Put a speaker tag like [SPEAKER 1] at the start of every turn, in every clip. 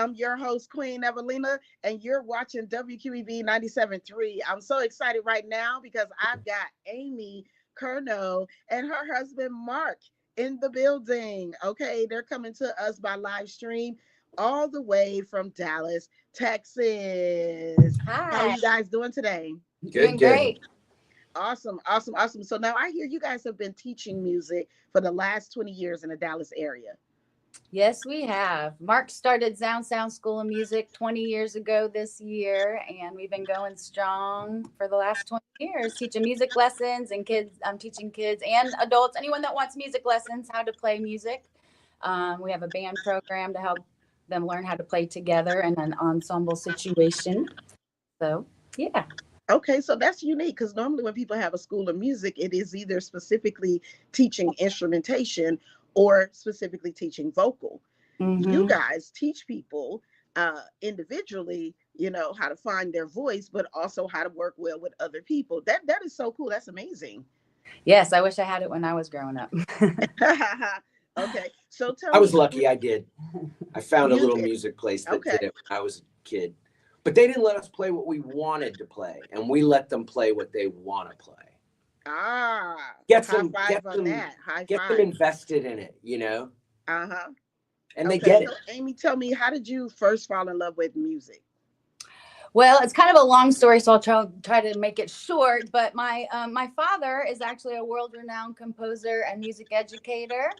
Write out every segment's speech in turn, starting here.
[SPEAKER 1] I'm your host, Queen Evelina, and you're watching WQEB 97.3. I'm so excited right now because I've got Amy Curnow and her husband, Mark, in the building. Okay, they're coming to us by live stream all the way from Dallas, Texas. How are
[SPEAKER 2] Hi.
[SPEAKER 1] you guys doing today?
[SPEAKER 2] Doing great.
[SPEAKER 1] Awesome, awesome, awesome. So now I hear you guys have been teaching music for the last 20 years in the Dallas area.
[SPEAKER 2] Yes, we have. Mark started Sound School of Music 20 years ago this year, and we've been going strong for the last 20 years, teaching music lessons and kids. I'm teaching kids and adults, anyone that wants music lessons, how to play music. We have a band program to help them learn how to play together in an ensemble situation. So, yeah.
[SPEAKER 1] Okay, so that's unique because normally when people have a school of music, it is either specifically teaching instrumentation or specifically teaching vocal. You
[SPEAKER 2] Mm-hmm.
[SPEAKER 1] guys teach people individually, how to find their voice, but also how to work well with other people. That is so cool. That's amazing.
[SPEAKER 2] Yes, I wish I had it when I was growing up.
[SPEAKER 1] Okay, so tell
[SPEAKER 3] I was
[SPEAKER 1] me,
[SPEAKER 3] lucky. I did. I found a
[SPEAKER 1] you
[SPEAKER 3] little
[SPEAKER 1] did.
[SPEAKER 3] music place that
[SPEAKER 1] Okay.
[SPEAKER 3] did it when I was a kid. But they didn't let us play what we wanted to play, and we let them play what they want to play.
[SPEAKER 1] Ah,
[SPEAKER 3] Get
[SPEAKER 1] high
[SPEAKER 3] them,
[SPEAKER 1] five on that. High
[SPEAKER 3] get them
[SPEAKER 1] five.
[SPEAKER 3] invested in it,
[SPEAKER 1] Uh-huh.
[SPEAKER 3] and they
[SPEAKER 1] Okay,
[SPEAKER 3] get
[SPEAKER 1] so
[SPEAKER 3] it.
[SPEAKER 1] Amy, tell me, how did you first fall in love with music?
[SPEAKER 2] Well, it's kind of a long story, so I'll try to make it short. But my father is actually a world-renowned composer and music educator,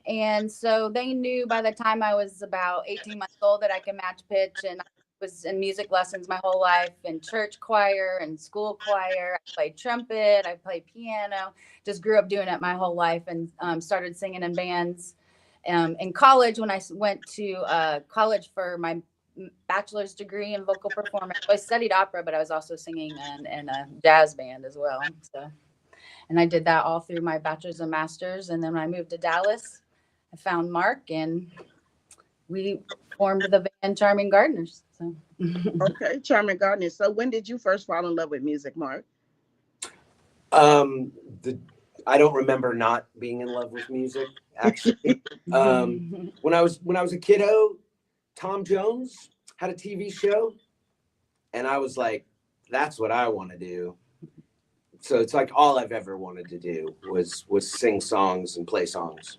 [SPEAKER 2] and so they knew by the time I was about 18 months old that I could match pitch, and I was in music lessons my whole life, in church choir and school choir. I played trumpet, I played piano, just grew up doing it my whole life, and started singing in bands. In college, when I went to college for my bachelor's degree in vocal performance. I studied opera, but I was also singing in a jazz band as well. So, and I did that all through my bachelor's and master's. And then when I moved to Dallas, I found Mark and we formed the band Charming Gardeners. So,
[SPEAKER 1] Okay, Charming Gardner. So when did you first fall in love with music, Mark?
[SPEAKER 3] Um, the I don't remember not being in love with music. Actually, when I was a kiddo, Tom Jones had a TV show, and I was like, "That's what I want to do." So it's like all I've ever wanted to do was sing songs and play songs.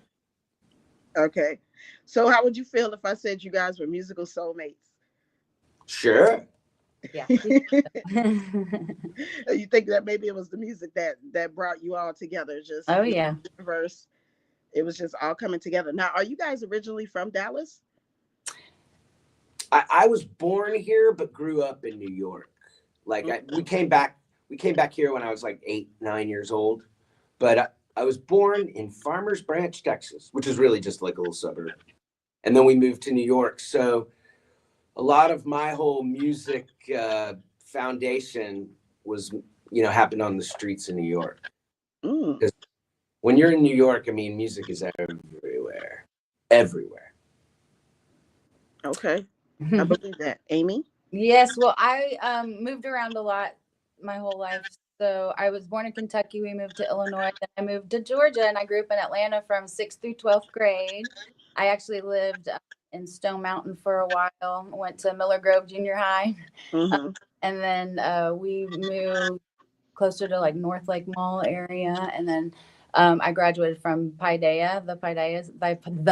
[SPEAKER 1] Okay. So how would you feel if I said you guys were musical soulmates?
[SPEAKER 3] Sure.
[SPEAKER 2] yeah.
[SPEAKER 1] You think that maybe it was the music that brought you all together, just
[SPEAKER 2] Oh, yeah.
[SPEAKER 1] universe. It was just all coming together. Now, are you guys originally from Dallas?
[SPEAKER 3] I was born here but grew up in New York. We came back here when I was like 8, 9 years old. But I was born in Farmers Branch, Texas, which is really just like a little suburb. And then we moved to New York. So a lot of my whole music foundation was, happened on the streets in New York.
[SPEAKER 1] Mm,
[SPEAKER 3] Because when you're in New York, I mean, music is everywhere, everywhere.
[SPEAKER 1] okay. I believe that. Amy?
[SPEAKER 2] Yes, well, I moved around a lot my whole life. So I was born in Kentucky. We moved to Illinois. Then I moved to Georgia, and I grew up in Atlanta from 6th through 12th grade. I actually lived in Stone Mountain for a while. Went to Miller Grove Junior High,
[SPEAKER 1] Mm-hmm.
[SPEAKER 2] and then we moved closer to like North Lake Mall area, and then I graduated from Paideia, the Paideias,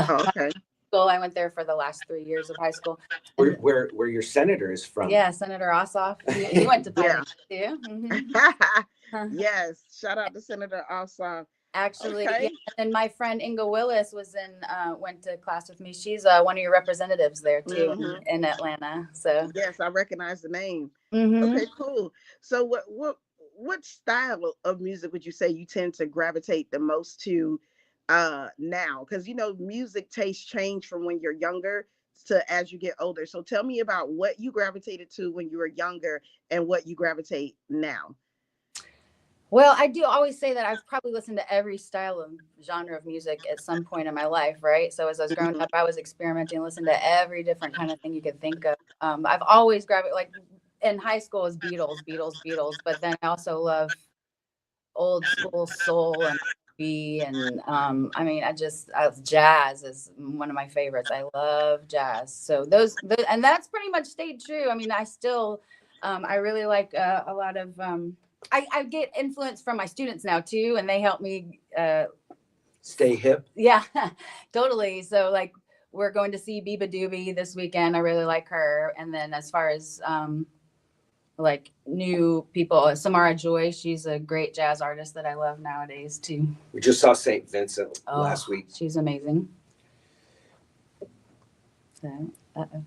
[SPEAKER 1] Oh, okay.
[SPEAKER 2] school. I went there for the last 3 years of high school.
[SPEAKER 3] Where your senator is from.
[SPEAKER 2] Yeah, Senator Ossoff. He went to
[SPEAKER 1] Yeah.
[SPEAKER 2] Paideia too.
[SPEAKER 1] Yes. Shout out to Senator Ossoff.
[SPEAKER 2] Actually, yeah.
[SPEAKER 1] Okay.
[SPEAKER 2] And my friend Inga Willis went to class with me. She's one of your representatives there too
[SPEAKER 1] Mm-hmm.
[SPEAKER 2] in Atlanta. So,
[SPEAKER 1] Yes, I recognize the name.
[SPEAKER 2] mhm.
[SPEAKER 1] Okay, cool. So what style of music would you say you tend to gravitate the most to now? Because music tastes change from when you're younger to as you get older. So tell me about what you gravitated to when you were younger and what you gravitate now.
[SPEAKER 2] Well, I do always say that I've probably listened to every style of genre of music at some point in my life, right? So as I was growing
[SPEAKER 1] Mhm.
[SPEAKER 2] up, I was experimenting, listening to every different kind of thing you could think of. I've always gravitated, like in high school, it was Beatles. But then I also love old school soul and And I mean, jazz is one of my favorites. I love jazz. So and that's pretty much stayed true. I mean, I still, I really like a lot of, I get influence from my students now too, and they help me
[SPEAKER 3] stay hip.
[SPEAKER 2] Yeah, totally. So like we're going to see Biba Doobie this weekend. I really like her. And then as far as like new people, Samara Joy, she's a great jazz artist that I love nowadays too.
[SPEAKER 3] We just saw St. Vincent last week.
[SPEAKER 2] She's amazing. So, uh-oh.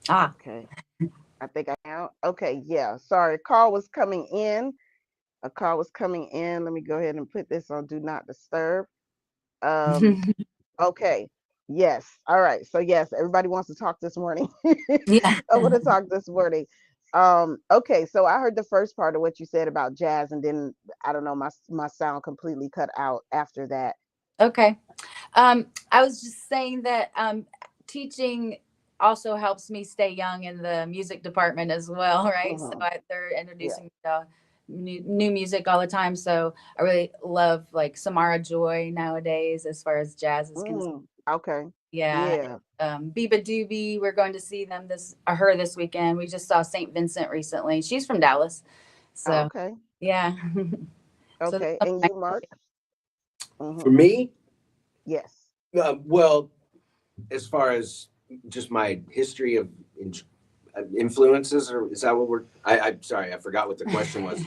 [SPEAKER 1] Okay. I think I now. Okay, yeah. Sorry, a call was coming in. Let me go ahead and put this on do not disturb. Okay. Yes. All right. So yes, everybody wants to talk this morning.
[SPEAKER 2] Yeah.
[SPEAKER 1] I want to talk this morning. Okay, so I heard the first part of what you said about jazz, and then I don't know, my sound completely cut out after that.
[SPEAKER 2] Okay. I was just saying that teaching also helps me stay young in the music department as well, right? So they're introducing me to new music all the time. So I really love like Samara Joy nowadays as far as jazz is concerned.
[SPEAKER 1] Okay.
[SPEAKER 2] Yeah. Biba Doobie, we're going to see her this weekend. We just saw St. Vincent recently. She's from Dallas. So
[SPEAKER 1] okay.
[SPEAKER 2] Yeah.
[SPEAKER 1] Okay. And you, Mark?
[SPEAKER 3] For me?
[SPEAKER 1] Yes.
[SPEAKER 3] Well, as far as just my history of influences, or is that what I'm sorry, I forgot what the question was.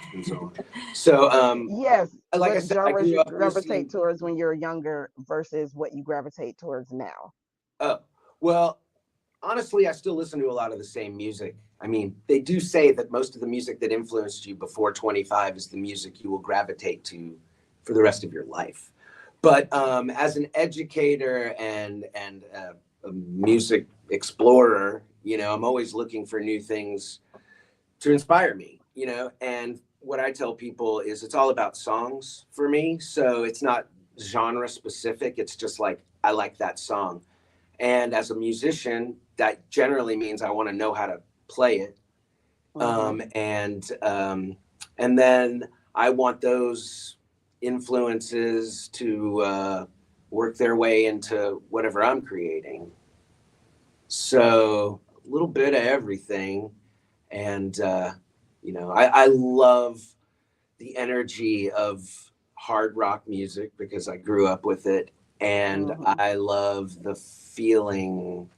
[SPEAKER 3] So
[SPEAKER 1] yes,
[SPEAKER 3] like I said,
[SPEAKER 1] genres you gravitate towards when you're younger versus what you gravitate towards now.
[SPEAKER 3] Oh, well, honestly, I still listen to a lot of the same music. I mean, they do say that most of the music that influenced you before 25 is the music you will gravitate to for the rest of your life. But as an educator and a music explorer, I'm always looking for new things to inspire me, and what I tell people is it's all about songs for me. So it's not genre specific. It's just like, I like that song. And as a musician, that generally means I want to know how to play it. And then I want those influences to work their way into whatever I'm creating. So a little bit of everything. And, I love the energy of hard rock music because I grew up with it. And I love the feeling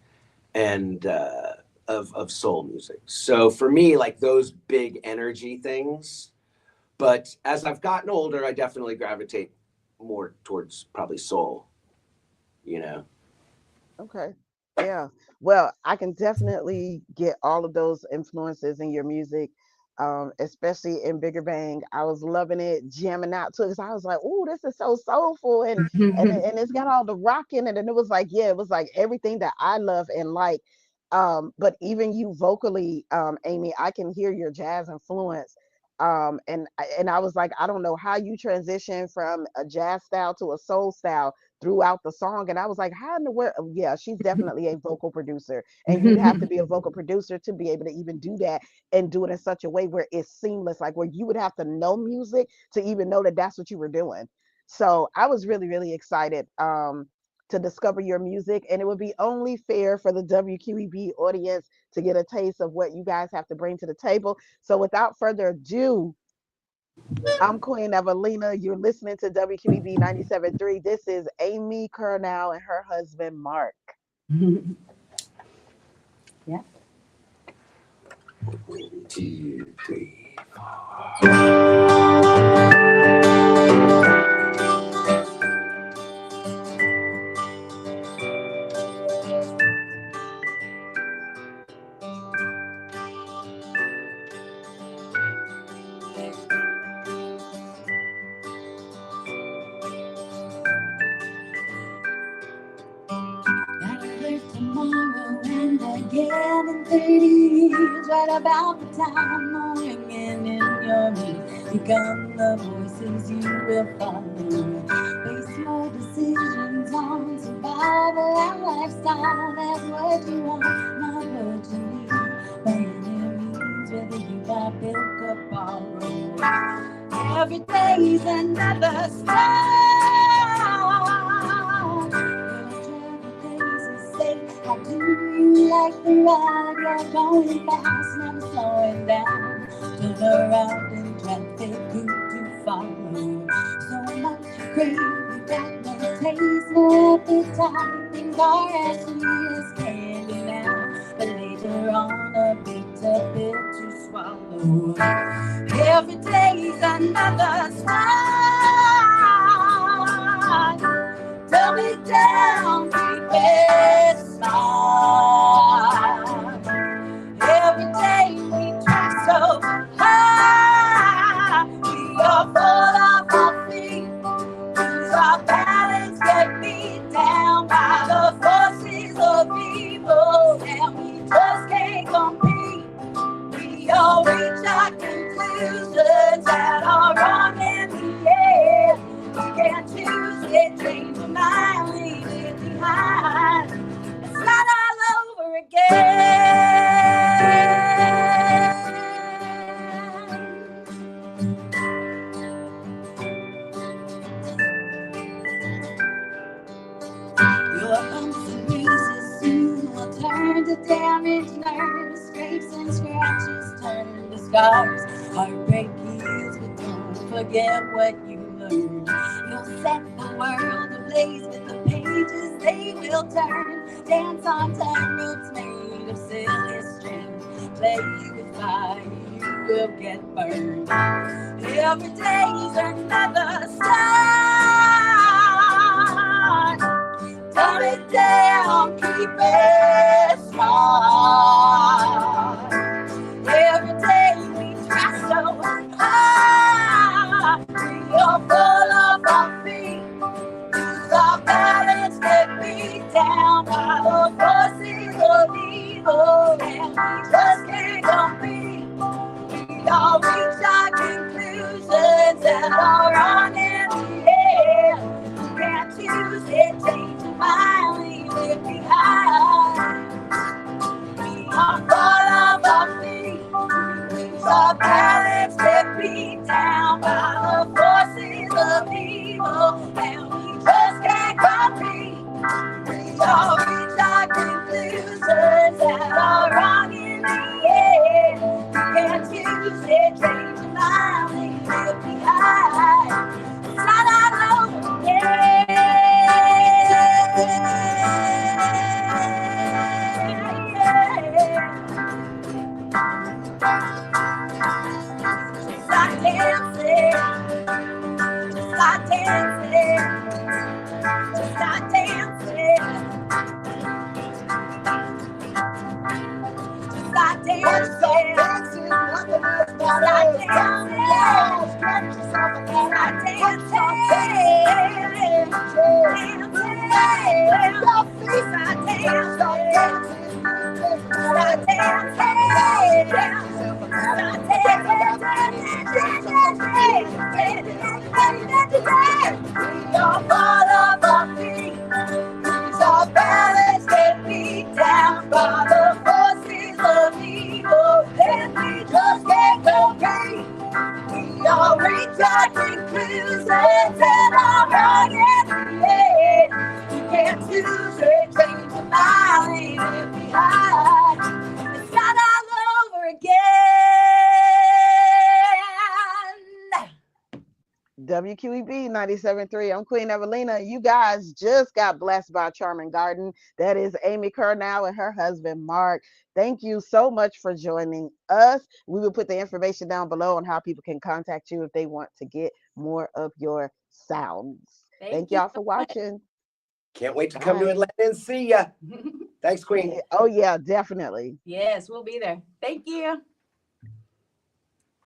[SPEAKER 3] and of soul music. So for me, like those big energy things. But as I've gotten older, I definitely gravitate more towards probably soul,
[SPEAKER 1] Okay. Yeah. Well, I can definitely get all of those influences in your music, especially in Bigger Bang. I was loving it, jamming out to it. 'Cause I was like, "Oh, this is so soulful," and it's got all the rock in it, and it was like, yeah, it was like everything that I love and like. But even you vocally, Amy, I can hear your jazz influence. And I was like, I don't know how you transition from a jazz style to a soul style throughout the song. And I was like, how in the world? Yeah, she's definitely a vocal producer. And you'd have to be a vocal producer to be able to even do that and do it in such a way where it's seamless, like where you would have to know music to even know that that's what you were doing. So I was really, really excited to discover your music. And it would be only fair for the WQEB audience to get a taste of what you guys have to bring to the table. So without further ado, I'm Queen Evelina. You're listening to WQEB 97.3. This is Amy Curnow and her husband, Mark.
[SPEAKER 2] Yeah.
[SPEAKER 3] 1, 2, 3, 4.
[SPEAKER 2] Again in 30 years, right about the time I'm ringing in your ears, become the voices you will follow. Base your decisions on survival and lifestyle. That's what you want, not what you need. By any means, whether you got built or borrowed. Every day's another start. How do you like the ride? You're going fast, never slowing down. Turn around in traffic, who to follow? So much you crave, you got no taste, no appetite. Things are as sweet as candy now, but later on a bitter pill to swallow. Every day's another start. Tell me down, keep it smart. Every day we try so high. We are full of our feet. Lose our balance, get beat down by the forces of evil. And we just can't compete. We all reach our conclusions that are wrong in the end. We can't choose it, change your mind, leave it behind. It's not all over again. Your bumps and bruises soon will turn to damaged nerves. Scrapes and scratches turn to scars. Heartbreak heals, but don't forget what you learned. You'll set the world ablaze with the pages they will turn. Dance on tightropes made of silly string. Play with fire, you will get burned. Every day's another start. Turn it down, keep it smart. Every day we try so hard. We are full of our feet. Lose our balance, get beat down by the forces of evil. And we just can't compete. We all reach our conclusions and are wrong in the end. You can't choose it, change your mind, leave it behind. We are full of our feet. Lose our balance, get beat down by the forces of evil. And we just can't compete. We all reach our conclusions that are wrong in the end. You can't choose it, change your mind, leave it behind. It's not all over again. Just like dancing, just like dancing, just like dancing, just like dancing, nothing else but like dancing, stretch yourself and just like dancing, your feet like dancing. Start dancing, we are full of our feet. Lose our balance, get beat down by the forces of evil, and we just can't compete. We all reach our conclusions and are wrong in the end. You can't choose it, change your mind, leave it behind. It's not all over again.
[SPEAKER 1] WQEB 97.3. I'm Queen Evelina. You guys just got blessed by Charming Garden. That is Amy Curnow and her husband, Mark. Thank you so much for joining us. We will put the information down below on how people can contact you if they want to get more of your sounds. Thank y'all for watching.
[SPEAKER 3] Can't wait to come to Atlanta and see ya. Thanks, Queen.
[SPEAKER 1] Oh, yeah, definitely.
[SPEAKER 2] Yes, we'll be there. Thank you.